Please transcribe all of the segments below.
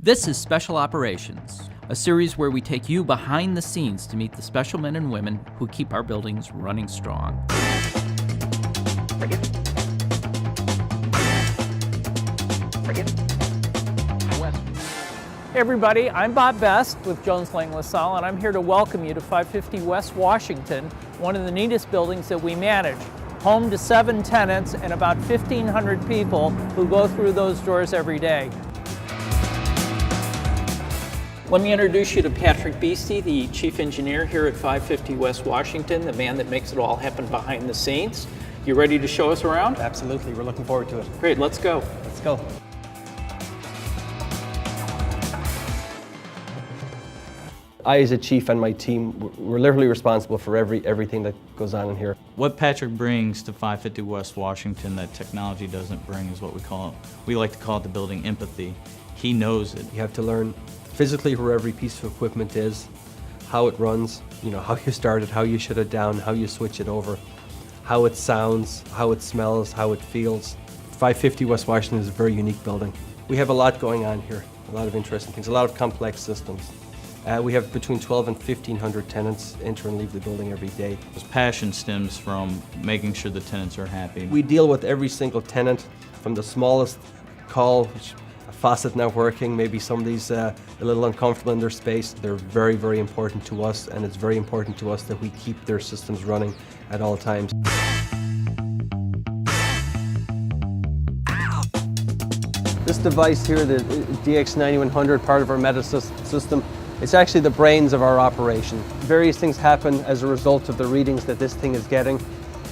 This is Special Operations, a series where we take you behind the scenes to meet the special men and women who keep our buildings running strong. Hey everybody, I'm Bob Best with Jones Lang LaSalle, and I'm here to welcome you to 550 West Washington, one of the neatest buildings that we manage. Home to 7 tenants and about 1,500 people who go through those doors every day. Let me introduce you to Patrick Beastie, the Chief Engineer here at 550 West Washington, the man that makes it all happen behind the scenes. You ready to show us around? Absolutely, we're looking forward to it. Great, let's go. Let's go. I, as a chief, and my team, we're literally responsible for everything that goes on in here. What Patrick brings to 550 West Washington that technology doesn't bring is what we like to call it the building empathy. He knows it. You have to learn physically where every piece of equipment is, how it runs, how you start it, how you shut it down, how you switch it over, how it sounds, how it smells, how it feels. 550 West Washington is a very unique building. We have a lot going on here, a lot of interesting things, a lot of complex systems. We have between 12 and 1,500 tenants enter and leave the building every day. His passion stems from making sure the tenants are happy. We deal with every single tenant, from the smallest call, a faucet not working, maybe somebody's a little uncomfortable in their space. They're very, very important to us, and it's very important to us that we keep their systems running at all times. This device here, the DX9100, part of our Metasys system, it's actually the brains of our operation. Various things happen as a result of the readings that this thing is getting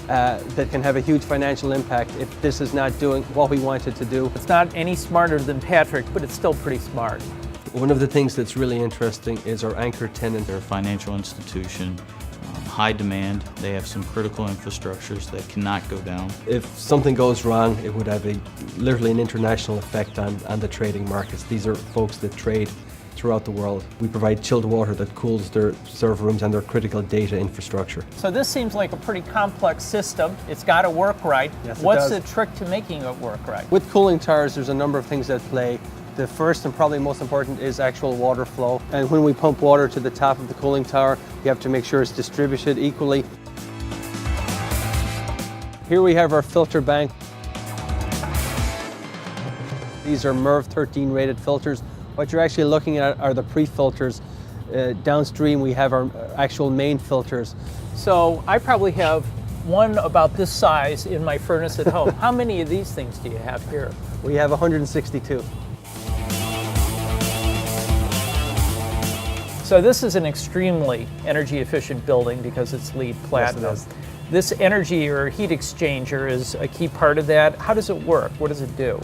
that can have a huge financial impact if this is not doing what we want it to do. It's not any smarter than Patrick, but it's still pretty smart. One of the things that's really interesting is our anchor tenant. They're a financial institution, high demand. They have some critical infrastructures that cannot go down. If something goes wrong, it would have literally an international effect on the trading markets. These are folks that trade throughout the world. We provide chilled water that cools their server rooms and their critical data infrastructure. So this seems like a pretty complex system. It's got to work right. Yes, What's the trick to making it work right? With cooling towers, there's a number of things that play. The first and probably most important is actual water flow. And when we pump water to the top of the cooling tower, you have to make sure it's distributed equally. Here we have our filter bank. These are MERV 13 rated filters. What you're actually looking at are the pre-filters. Downstream we have our actual main filters. So I probably have one about this size in my furnace at home. How many of these things do you have here? We have 162. So this is an extremely energy efficient building because it's LEED Platinum. Yes, it is. This energy or heat exchanger is a key part of that. How does it work? What does it do?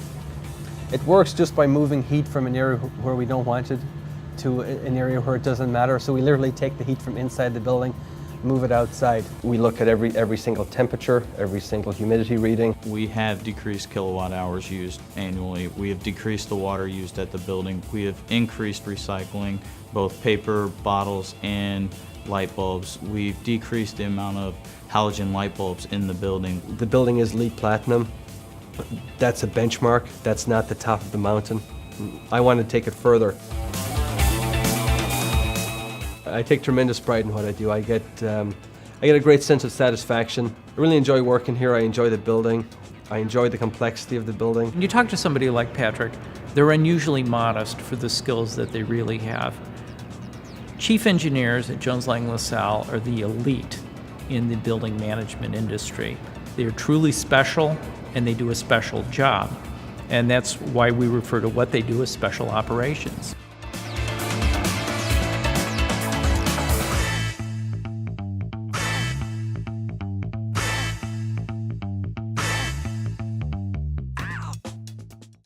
It works just by moving heat from an area where we don't want it to an area where it doesn't matter. So we literally take the heat from inside the building, move it outside. We look at every single temperature, every single humidity reading. We have decreased kilowatt hours used annually. We have decreased the water used at the building. We have increased recycling, both paper, bottles, and light bulbs. We've decreased the amount of halogen light bulbs in the building. The building is LEED Platinum. That's a benchmark. That's not the top of the mountain. I want to take it further. I take tremendous pride in what I do. I get a great sense of satisfaction. I really enjoy working here. I enjoy the building. I enjoy the complexity of the building. When you talk to somebody like Patrick, they're unusually modest for the skills that they really have. Chief engineers at Jones Lang LaSalle are the elite in the building management industry. They are truly special, and they do a special job. And that's why we refer to what they do as special operations.